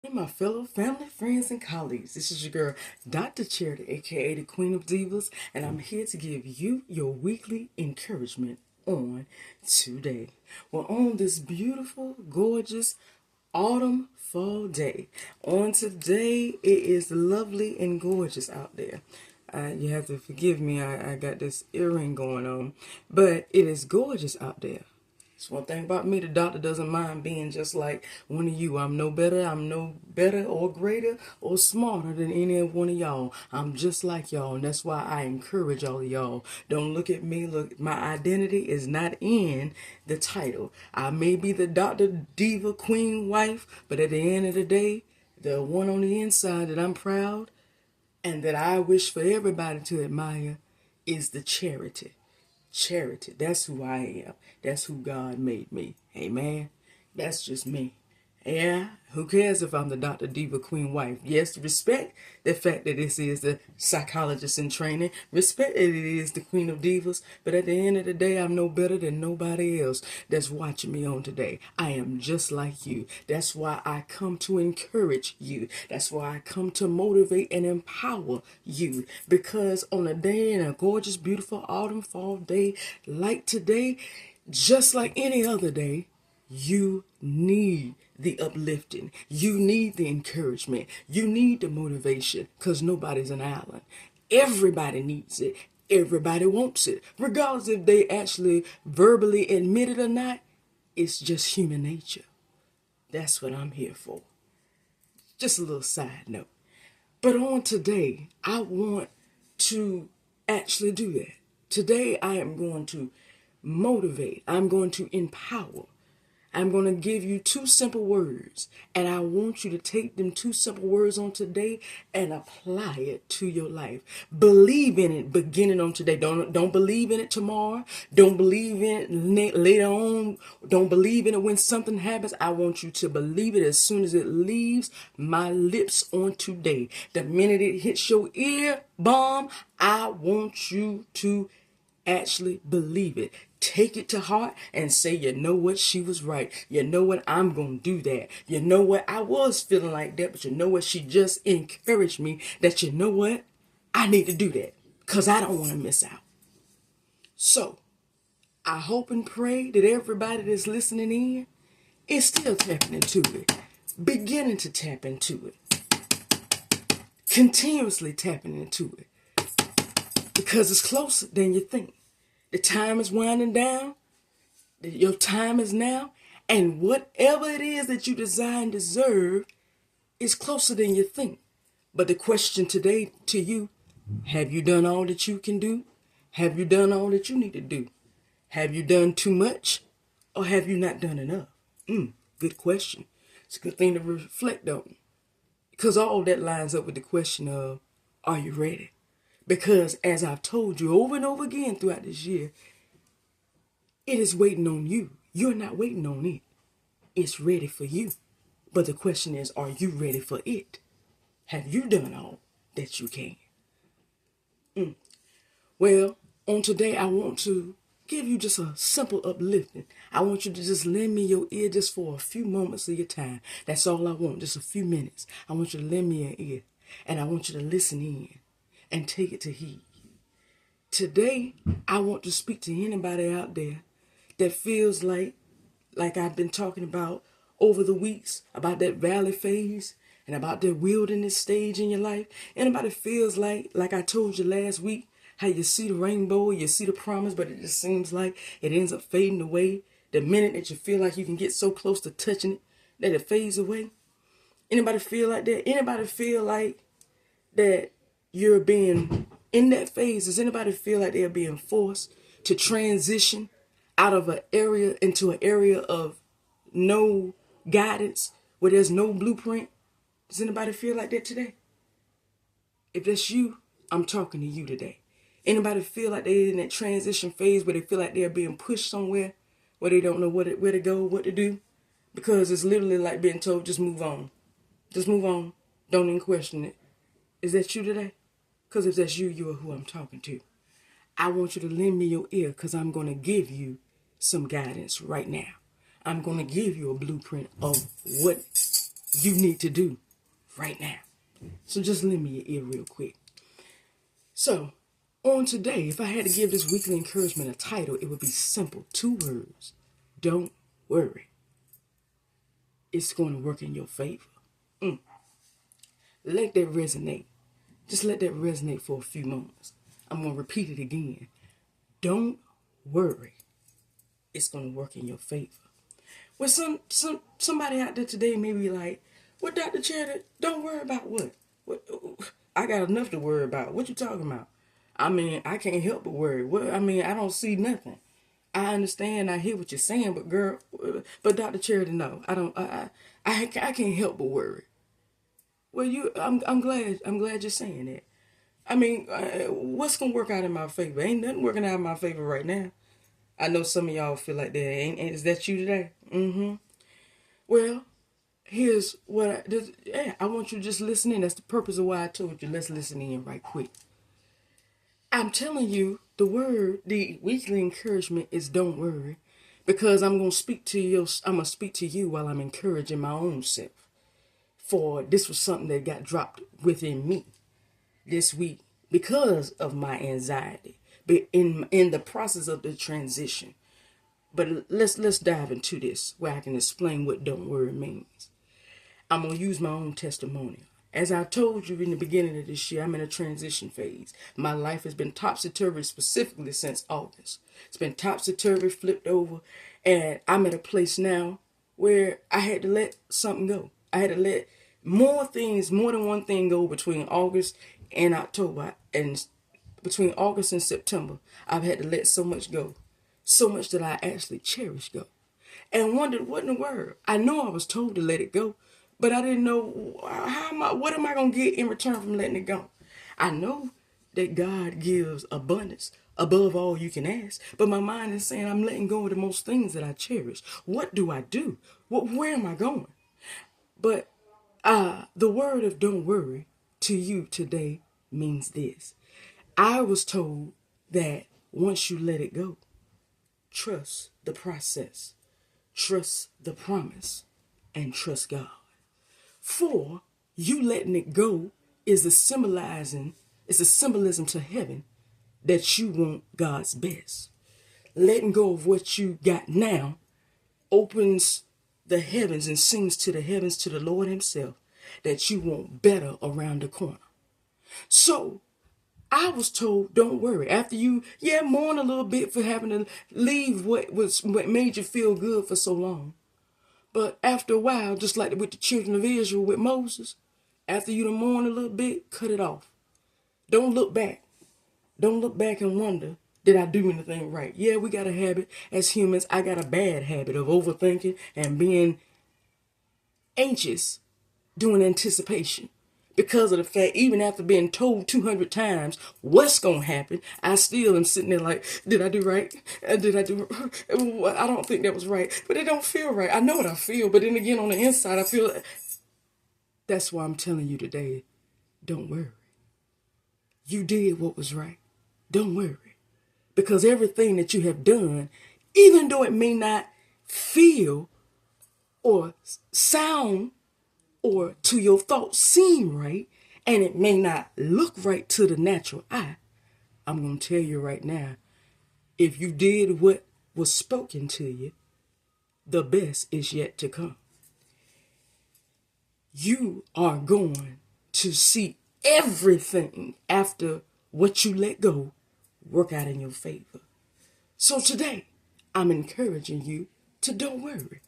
Hey, my fellow family, friends, and colleagues. This is your girl, Dr. Charity, aka the Queen of Divas, and I'm here to give you your weekly encouragement on today. Well, on this beautiful, gorgeous autumn fall day. On today, it is lovely and gorgeous out there. You have to forgive me, I got this earring going on, but it is gorgeous out there. It's one thing about me, the doctor doesn't mind being just like one of you. I'm no better or greater or smarter than any one of y'all. I'm just like y'all, and that's why I encourage all of y'all. Don't look at me. Look, my identity is not in the title. I may be the Dr. Diva Queen wife, but at the end of the day, the one on the inside that I'm proud and that I wish for everybody to admire is the Charity. Charity. That's who I am. That's who God made me. Amen. That's just me. Yeah, who cares if I'm the Dr. Diva Queen wife? Yes, respect the fact that this is the psychologist in training. Respect that it is the Queen of Divas. But at the end of the day, I'm no better than nobody else that's watching me on today. I am just like you. That's why I come to encourage you. That's why I come to motivate and empower you. Because on a day, in a gorgeous, beautiful autumn fall day like today, just like any other day, you need the uplifting. You need the encouragement. You need the motivation because nobody's an island. Everybody needs it. Everybody wants it. Regardless if they actually verbally admit it or not, it's just human nature. That's what I'm here for. Just a little side note. But on today, I want to actually do that. Today, I am going to motivate. I'm going to empower. I'm going to give you two simple words, and I want you to take them two simple words on today and apply it to your life. Believe in it beginning on today. Don't believe in it tomorrow. Don't believe in it later on. Don't believe in it when something happens. I want you to believe it as soon as it leaves my lips on today. The minute it hits your ear, bomb, I want you to actually believe it. Take it to heart and say, you know what, she was right. You know what, I'm going to do that. You know what, I was feeling like that, but you know what, she just encouraged me that, you know what, I need to do that because I don't want to miss out. So, I hope and pray that everybody that's listening in is still tapping into it, beginning to tap into it, continuously tapping into it, because it's closer than you think. The time is winding down. Your time is now. And whatever it is that you desire and deserve is closer than you think. But the question today to you, have you done all that you can do? Have you done all that you need to do? Have you done too much? Or have you not done enough? Good question. It's a good thing to reflect on. Because all that lines up with the question of, are you ready? Because as I've told you over and over again throughout this year, it is waiting on you. You're not waiting on it. It's ready for you. But the question is, are you ready for it? Have you done all that you can? Well, on today, I want to give you just a simple uplifting. I want you to just lend me your ear just for a few moments of your time. That's all I want, just a few minutes. I want you to lend me your ear, and I want you to listen in and take it to heed. Today, I want to speak to anybody out there that feels like I've been talking about over the weeks, about that valley phase and about that wilderness stage in your life. Anybody feels like I told you last week, how you see the rainbow, you see the promise, but it just seems like it ends up fading away. The minute that you feel like you can get so close to touching it, that it fades away. Anybody feel like that? Anybody feel like that you're being in that phase? Does anybody feel like they're being forced to transition out of an area into an area of no guidance, where there's no blueprint? Does anybody feel like that today? If that's you, I'm talking to you today. Anybody feel like they're in that transition phase where they feel like they're being pushed somewhere, where they don't know where to go, what to do? Because it's literally like being told, just move on. Just move on. Don't even question it. Is that you today? Because if that's you, you are who I'm talking to. I want you to lend me your ear because I'm going to give you some guidance right now. I'm going to give you a blueprint of what you need to do right now. So just lend me your ear real quick. So, on today, if I had to give this weekly encouragement a title, it would be simple. 2 words. Don't worry. It's going to work in your favor. Let that resonate. Just let that resonate for a few moments. I'm going to repeat it again. Don't worry. It's going to work in your favor. Well, somebody out there today may be like, "What, Dr. Charity? Don't worry about what? What? I got enough to worry about. What you talking about? I mean, I can't help but worry. What? I mean, I don't see nothing. I understand. I hear what you're saying, but girl, but Dr. Charity, no, I don't. I can't help but worry. Well, I'm glad you're saying that. I mean, what's gonna work out in my favor? Ain't nothing working out in my favor right now. I know some of y'all feel like that. Ain't is that you today? Well, here's what I want you to just listen in. That's the purpose of why I told you. Let's listen in right quick. I'm telling you, the weekly encouragement is don't worry, because I'm gonna speak to you. I'm gonna speak to you while I'm encouraging my own self. For this was something that got dropped within me this week because of my anxiety, but in the process of the transition. But let's dive into this where I can explain what don't worry means. I'm going to use my own testimony. As I told you in the beginning of this year, I'm in a transition phase. My life has been topsy-turvy specifically since August. It's been topsy-turvy, flipped over, and I'm at a place now where I had to let something go. I had to let more than one thing go between August and October. And between August and September, I've had to let so much go. So much that I actually cherish go. And wondered what in the world. I know I was told to let it go, but I didn't know what am I going to get in return from letting it go. I know that God gives abundance above all you can ask, but my mind is saying I'm letting go of the most things that I cherish. What do I do? Where am I going? But the word of don't worry to you today means this. I was told that once you let it go, trust the process, trust the promise, and trust God. For you letting it go is a symbolism to heaven that you want God's best. Letting go of what you got now opens the heavens and sings to the heavens to the Lord himself that you want better around the corner. So I was told, don't worry. After you, mourn a little bit for having to leave what made you feel good for so long. But after a while, just like with the children of Israel with Moses, after you mourn a little bit, cut it off. Don't look back. Don't look back and wonder, did I do anything right? Yeah, we got a habit as humans. I got a bad habit of overthinking and being anxious doing anticipation. Because of the fact, even after being told 200 times what's going to happen, I still am sitting there like, did I do right? Did I do I don't think that was right. But it don't feel right. I know what I feel. But then again, on the inside, I feel that's why I'm telling you today, don't worry. You did what was right. Don't worry. Because everything that you have done, even though it may not feel or sound or to your thoughts seem right, and it may not look right to the natural eye, I'm going to tell you right now, if you did what was spoken to you, the best is yet to come. You are going to see everything after what you let go work out in your favor. So today, I'm encouraging you to don't worry.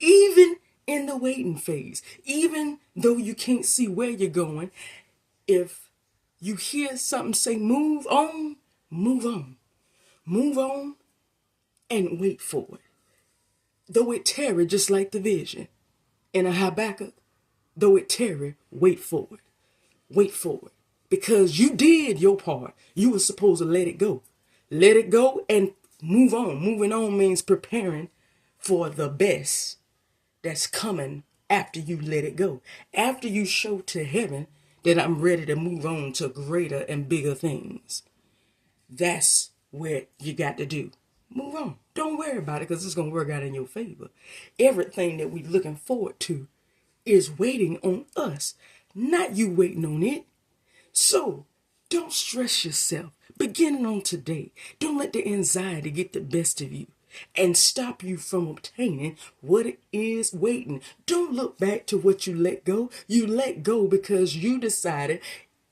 Even in the waiting phase, even though you can't see where you're going, if you hear something say move on, move on. Move on and wait for it. Though it tarry, just like the vision in a Habakkuk, though it tarry, wait for it. Wait for it. Because you did your part. You were supposed to let it go. Let it go and move on. Moving on means preparing for the best that's coming after you let it go. After you show to heaven that I'm ready to move on to greater and bigger things. That's what you got to do. Move on. Don't worry about it because it's going to work out in your favor. Everything that we're looking forward to is waiting on us, not you waiting on it. So don't stress yourself. Beginning on today, don't let the anxiety get the best of you and stop you from obtaining what it is waiting. Don't look back to what you let go. You let go because you decided,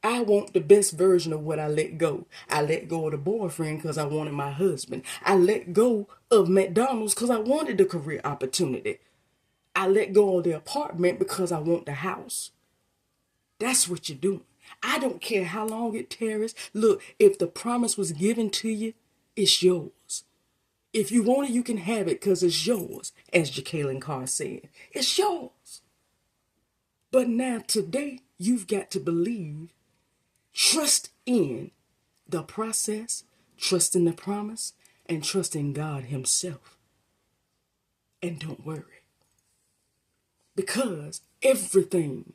I want the best version of what I let go. I let go of the boyfriend because I wanted my husband. I let go of McDonald's because I wanted the career opportunity. I let go of the apartment because I want the house. That's what you're doing. I don't care how long it tarries. Look, if the promise was given to you, it's yours. If you want it, you can have it because it's yours, as Jacqueline Carr said. It's yours. But now today, you've got to believe, trust in the process, trust in the promise, and trust in God himself. And don't worry. Because everything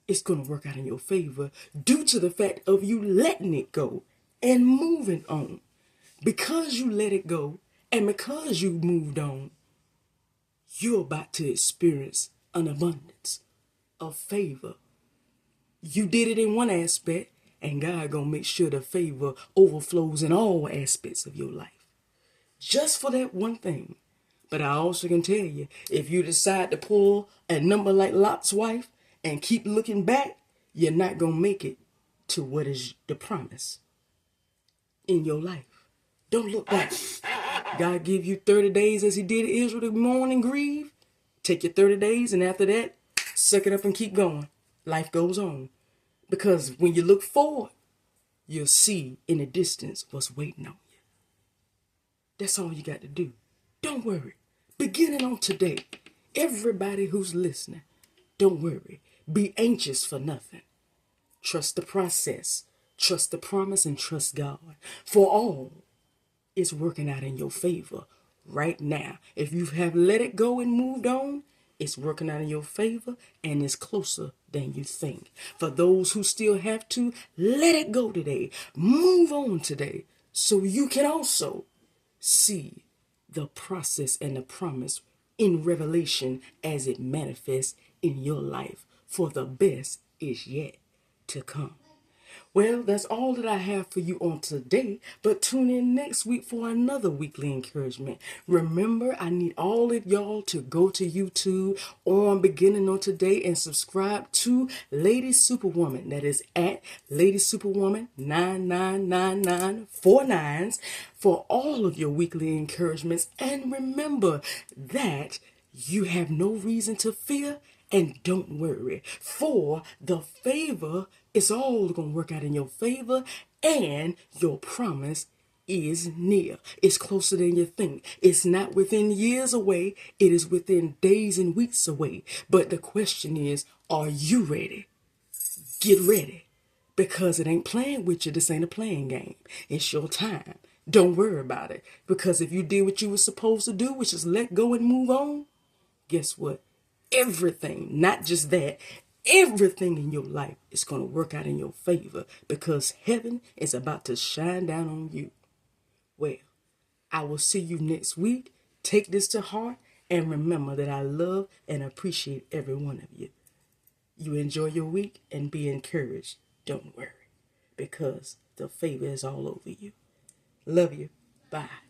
is going to work out in your favor due to the fact of you letting it go and moving on. Because you let it go and because you moved on, you're about to experience an abundance of favor. You did it in one aspect, and God gonna make sure the favor overflows in all aspects of your life. Just for that one thing. But I also can tell you, if you decide to pull a number like Lot's wife and keep looking back, you're not gonna make it to what is the promise in your life. Don't look back. God give you 30 days as he did Israel to mourn and grieve. Take your 30 days, and after that, suck it up and keep going. Life goes on. Because when you look forward, you'll see in the distance what's waiting on you. That's all you got to do. Don't worry. Beginning on today, everybody who's listening, don't worry. Be anxious for nothing. Trust the process. Trust the promise and trust God. For all is working out in your favor right now. If you have let it go and moved on, it's working out in your favor and it's closer than you think. For those who still have to, let it go today. Move on today so you can also see the process and the promise in Revelation as it manifests in your life. For the best is yet to come. Well, that's all that I have for you on today, but tune in next week for another weekly encouragement. Remember, I need all of y'all to go to YouTube on beginning on today and subscribe to Lady Superwoman. That is at Lady Superwoman 999949 for all of your weekly encouragements. And remember that you have no reason to fear. And don't worry, for the favor is all going to work out in your favor, and your promise is near. It's closer than you think. It's not within years away. It is within days and weeks away. But the question is, are you ready? Get ready, because it ain't playing with you. This ain't a playing game. It's your time. Don't worry about it, because if you did what you were supposed to do, which is let go and move on, guess what? Everything, not just that, everything in your life is going to work out in your favor, because heaven is about to shine down on you. Well, I will see you next week. Take this to heart and remember that I love and appreciate every one of you. You enjoy your week and be encouraged. Don't worry, because the favor is all over you. Love you. Bye.